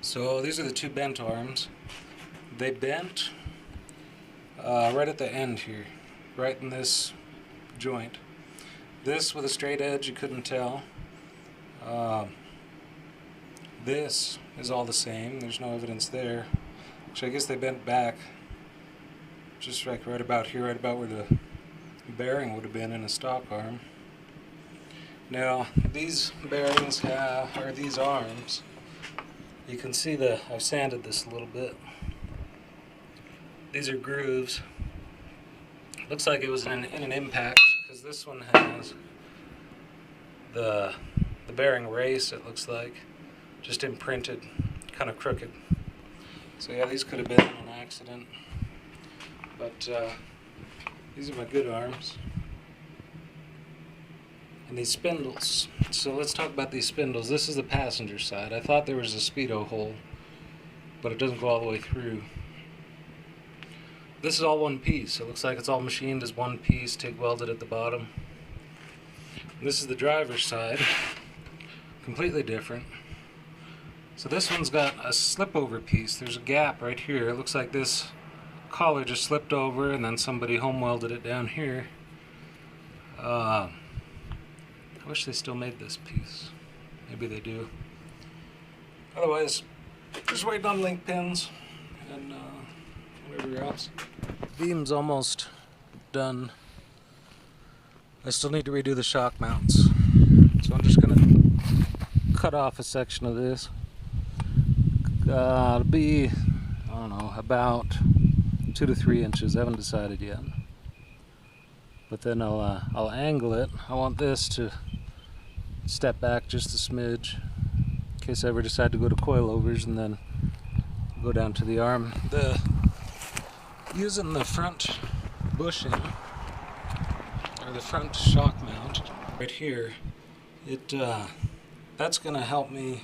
So these are the two bent arms. They bent right at the end here, right in this joint. This with a straight edge, you couldn't tell. This is all the same. There's no evidence there. Actually, I guess they bent back just like right about here, right about where the bearing would have been in a stock arm. Now, these bearings or these arms, you can see I've sanded this a little bit. These are grooves. Looks like it was in an impact, because this one has the bearing race, it looks like, just imprinted, kind of crooked. So yeah, these could have been an accident. But these are my good arms. And these spindles. So let's talk about these spindles. This is the passenger side. I thought there was a speedo hole, but it doesn't go all the way through. This is all one piece. It looks like it's all machined as one piece, TIG welded at the bottom. And this is the driver's side. Completely different. So this one's got a slip over piece. There's a gap right here. It looks like this collar just slipped over and then somebody home welded it down here. I wish they still made this piece. Maybe they do. Otherwise, just waiting on link pins and whatever else. Beam's almost done. I still need to redo the shock mounts. So I'm just going to cut off a section of this. It'll be, I don't know, about 2 to 3 inches. I haven't decided yet. But then I'll angle it. I want this to step back just a smidge in case I ever decide to go to coilovers and then go down to the arm. Using the front bushing, or the front shock mount right here, that's going to help me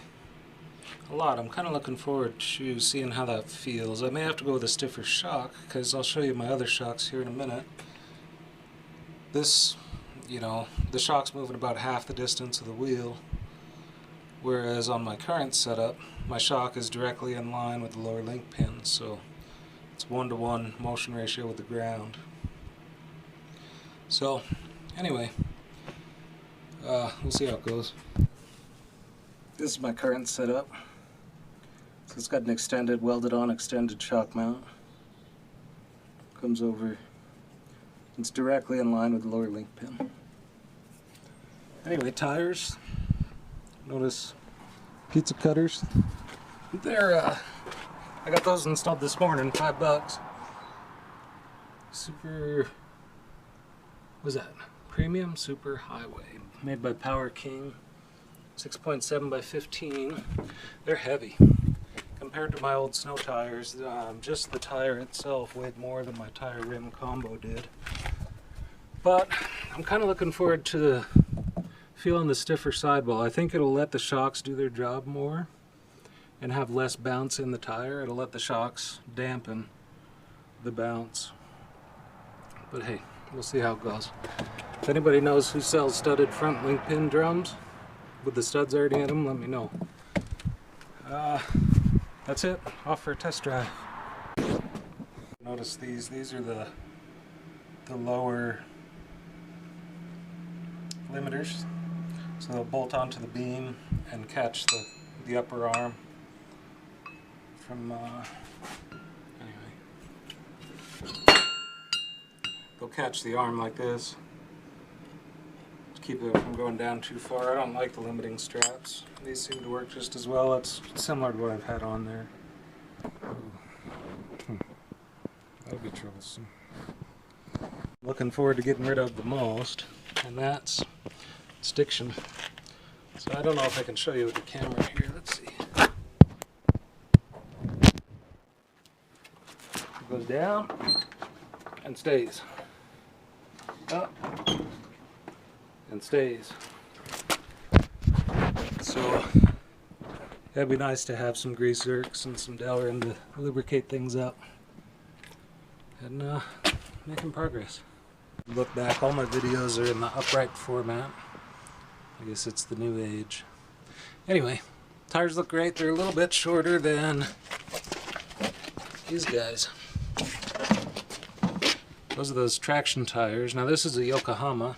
a lot. I'm kind of looking forward to seeing how that feels. I may have to go with a stiffer shock, because I'll show you my other shocks here in a minute. This, the shock's moving about half the distance of the wheel, whereas on my current setup, my shock is directly in line with the lower link pin, so it's 1-to-1 motion ratio with the ground. So, anyway, we'll see how it goes. This is my current setup. So it's got an welded on extended shock mount. Comes over. It's directly in line with the lower link pin. Anyway, tires. Notice pizza cutters. They're I got those installed this morning, $5. Super, what was that? Premium Super Highway, made by Power King. 6.7 by 15. They're heavy compared to my old snow tires. Just the tire itself weighed more than my tire rim combo did. But I'm kind of looking forward to feeling the stiffer sidewall. I think it'll let the shocks do their job more and have less bounce in the tire. It'll let the shocks dampen the bounce. But hey, we'll see how it goes. If anybody knows who sells studded front link pin drums with the studs already in them, let me know. That's it. Off for a test drive. Notice these are the lower limiters, so they'll bolt onto the beam and catch the upper arm from anyway, they'll catch the arm like this to keep it from going down too far. I don't like the limiting straps. These seem to work just as well. It's similar to what I've had on there. That'll be troublesome. Looking forward to getting rid of the most, and that's stiction. So I don't know if I can show you with the camera here. Let's see. It goes down and stays. Up and stays. So it'd be nice to have some grease zerks and some Delrin to lubricate things up. And making progress. Look back, all my videos are in the upright format. I guess it's the new age. Anyway, Tires look great. They're a little bit shorter than these guys. Those are those traction tires. Now this is a Yokohama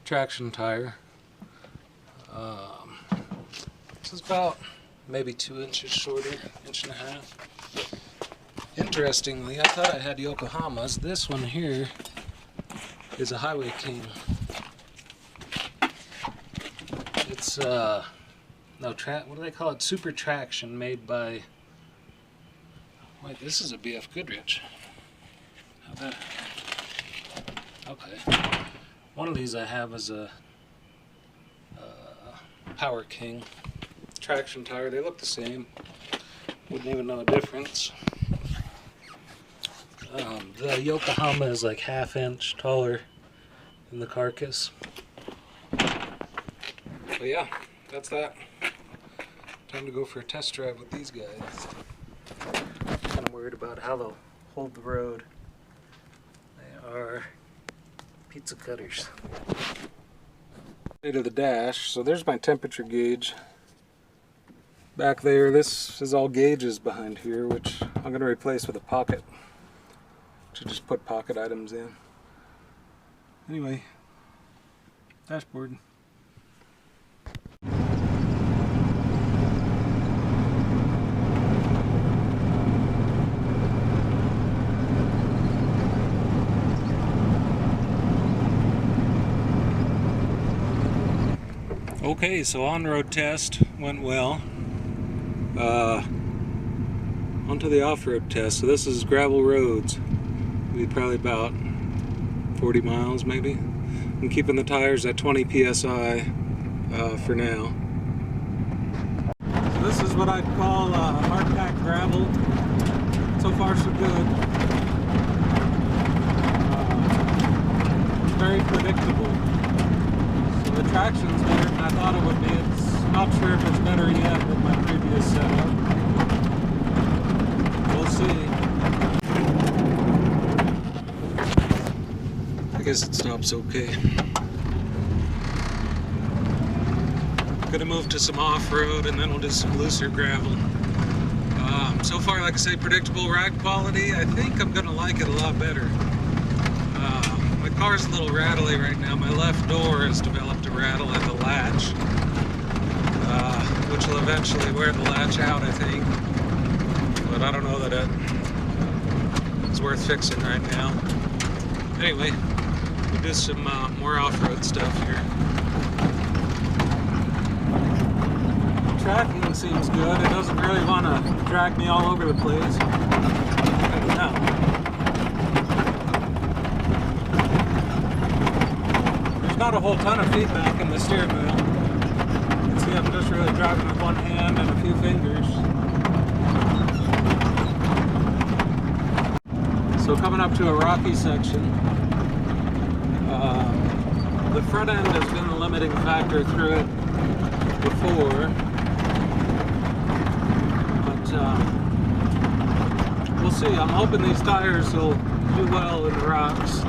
traction tire. This is about maybe 2 inches shorter, inch and a half. Interestingly, I thought I had Yokohamas. This one here is a Highway King. It's no what do they call it? Super traction, made by. Wait, this is a BF Goodrich. How'd that? Okay. One of these I have is a Power King traction tire. They look the same. Wouldn't even know the difference. The Yokohama is like 1/2 inch taller than the Carcass. But yeah, that's that. Time to go for a test drive with these guys. Kind of worried about how they'll hold the road. They are pizza cutters. To the dash, so there's my temperature gauge. Back there, this is all gauges behind here, which I'm going to replace with a pocket. To just put pocket items in. Anyway, dashboard. Okay, so on-road test went well. Onto the off-road test. So this is gravel roads. Be probably about 40 miles maybe. I'm keeping the tires at 20 psi for now. So this is what I'd call hard pack gravel. So far so good. Very predictable. So the traction's better than I thought it would be. It's not sure if it's better yet with my previous setup. We'll see. I guess it stops okay. Gonna move to some off-road and then we'll do some looser gravel. So far, like I say, predictable ride quality. I think I'm gonna like it a lot better. My car's a little rattly right now. My left door has developed a rattle at the latch, which will eventually wear the latch out, I think. But I don't know that it's worth fixing right now. Anyway, we'll do some more off-road stuff here. Tracking seems good. It doesn't really want to drag me all over the place. No. There's not a whole ton of feedback in the steering wheel. You can see I'm just really driving with one hand and a few fingers. So coming up to a rocky section. The front end has been the limiting factor through it before. We'll see. I'm hoping these tires will do well in the rocks.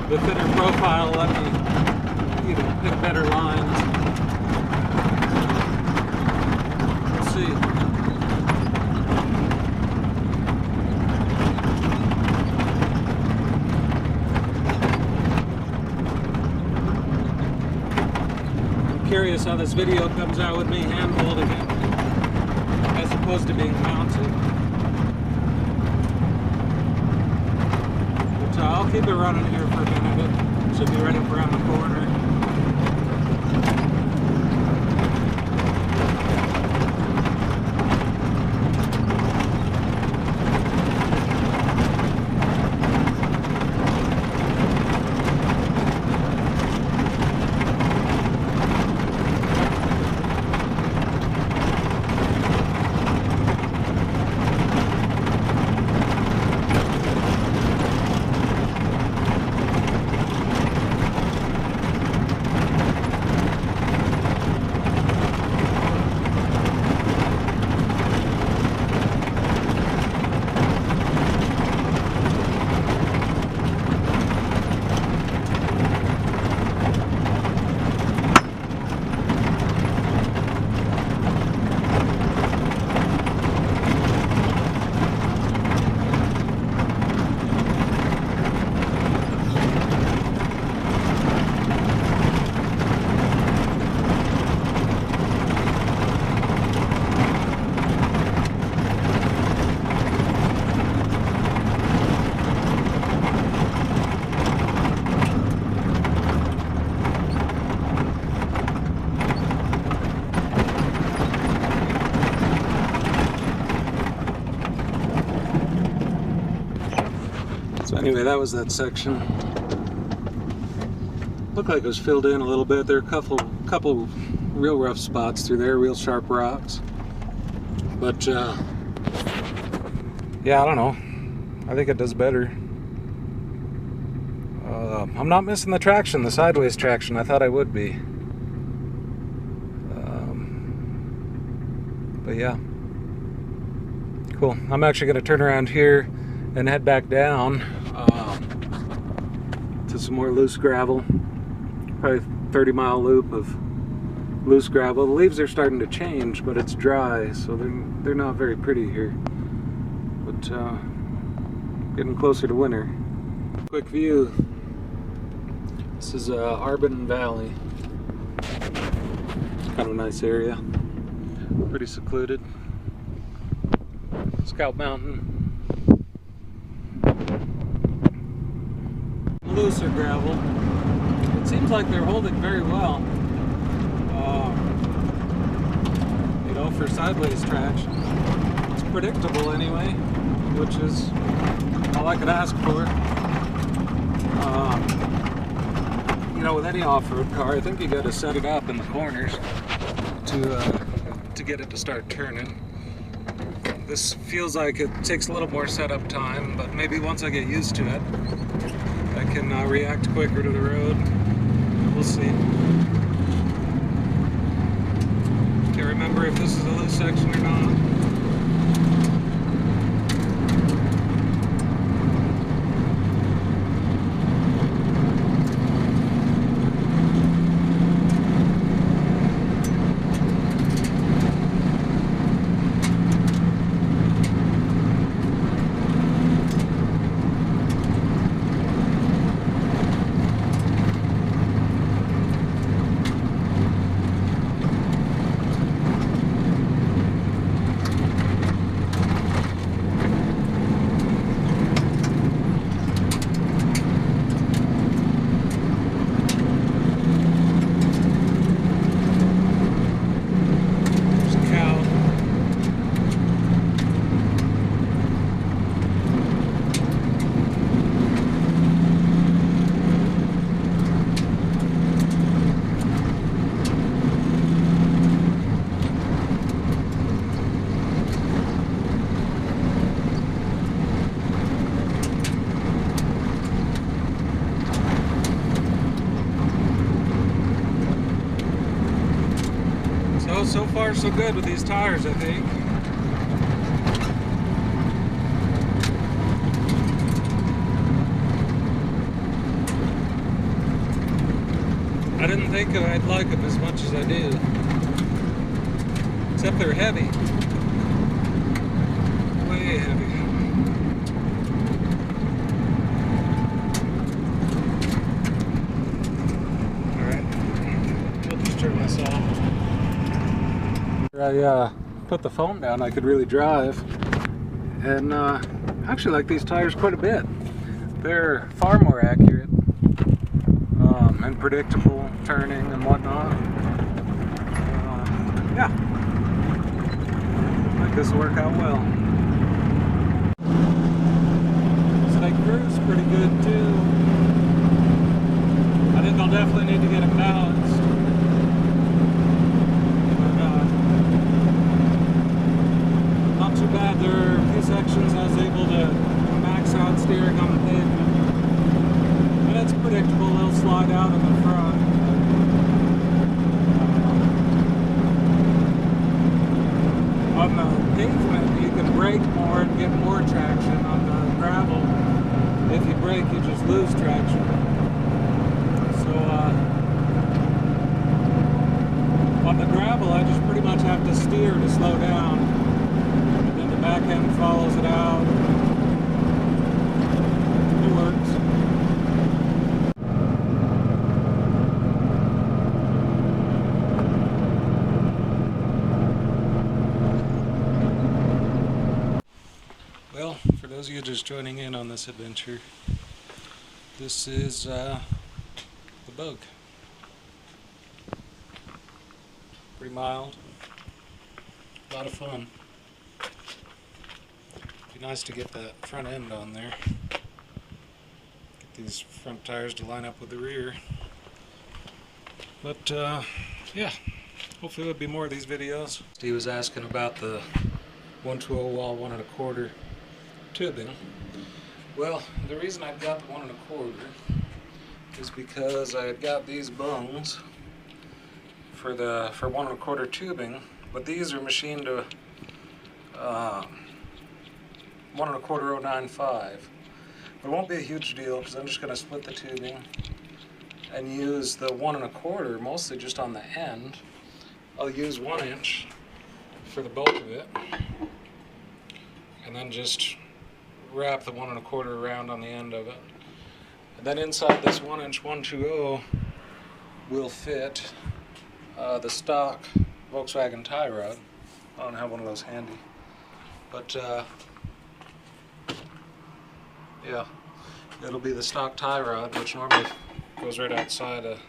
The thinner profile will let me, pick better lines. We'll see. I'm curious how this video comes out with me hand holding it, as opposed to being mounted. But I'll keep it running here for a minute. It should be right up around the corner. Anyway, that was that section. Looked like it was filled in a little bit. There are a couple real rough spots through there, real sharp rocks. But yeah, I don't know. I think it does better. I'm not missing the traction, the sideways traction. I thought I would be. But yeah, cool. I'm actually going to turn around here and head back down to some more loose gravel. Probably 30-mile loop of loose gravel. The leaves are starting to change, but it's dry, so they're not very pretty here. But getting closer to winter. Quick view. This is Arbon Valley. Kind of a nice area. Pretty secluded. Scout Mountain. Looser gravel. It seems like they're holding very well. You know, for sideways traction. It's predictable anyway, which is all I could ask for. You know, with any off-road car, I think you got to set it up in the corners to get it to start turning. This feels like it takes a little more setup time, but maybe once I get used to it, I can react quicker to the road. We'll see. Can't remember if this is a loose section or not. So far so good with these tires, I think. I didn't think I'd like them as much as I do. Except they're heavy. Way heavy. Alright. I'll just turn this off. I put the phone down, I could really drive, and actually like these tires quite a bit. They're far more accurate and predictable turning and whatnot. Yeah, I think this will work out well. So they cruise pretty good too. I think I'll definitely need to get them balanced. Too bad. There are a few sections I was able to max out steering on the pavement. And it's predictable, they'll slide out in the front. On the pavement, you can brake more and get more traction. On the gravel, if you brake, you just lose traction. So, on the gravel, I just pretty much have to steer to slow down. Back end follows it out. It works. Well, for those of you just joining in on this adventure, this is the bug. Pretty mild. A lot of fun. Nice to get that front end on there. these front tires to line up with the rear. But yeah, hopefully there'll be more of these videos. Steve was asking about the 120 wall 1 1/4 tubing. Well, the reason I got the 1 1/4 is because I had got these bungs for 1 1/4 tubing, but these are machined to 1 1/4 095. But it won't be a huge deal because I'm just going to split the tubing and use the 1 1/4 mostly just on the end. I'll use 1 inch for the bulk of it, and then just wrap the 1 1/4 around on the end of it. And then inside this 1 inch 120 will fit the stock Volkswagen tie rod. I don't have one of those handy, but yeah, it'll be the stock tie rod, which normally goes right outside of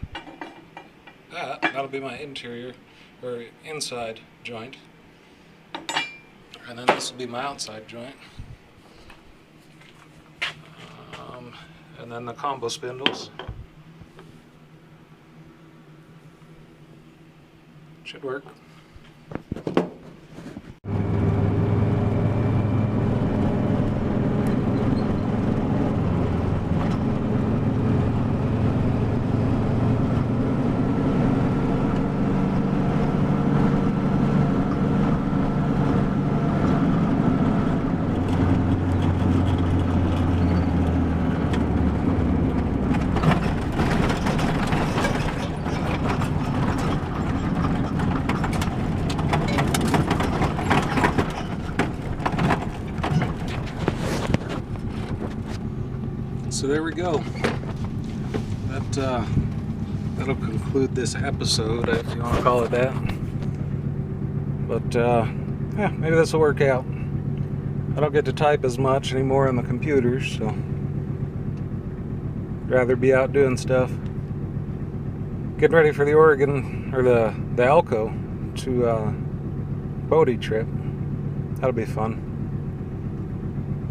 that. That'll be my interior or inside joint, and then this will be my outside joint, and then the combo spindles should work. So there we go. That'll conclude this episode, if you want to call it that. But yeah, maybe this will work out. I don't get to type as much anymore on the computer, so I'd rather be out doing stuff. Getting ready for the Oregon or the Elko to Bodie trip. That'll be fun.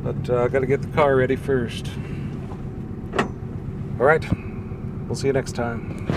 But I got to get the car ready first. All right, we'll see you next time.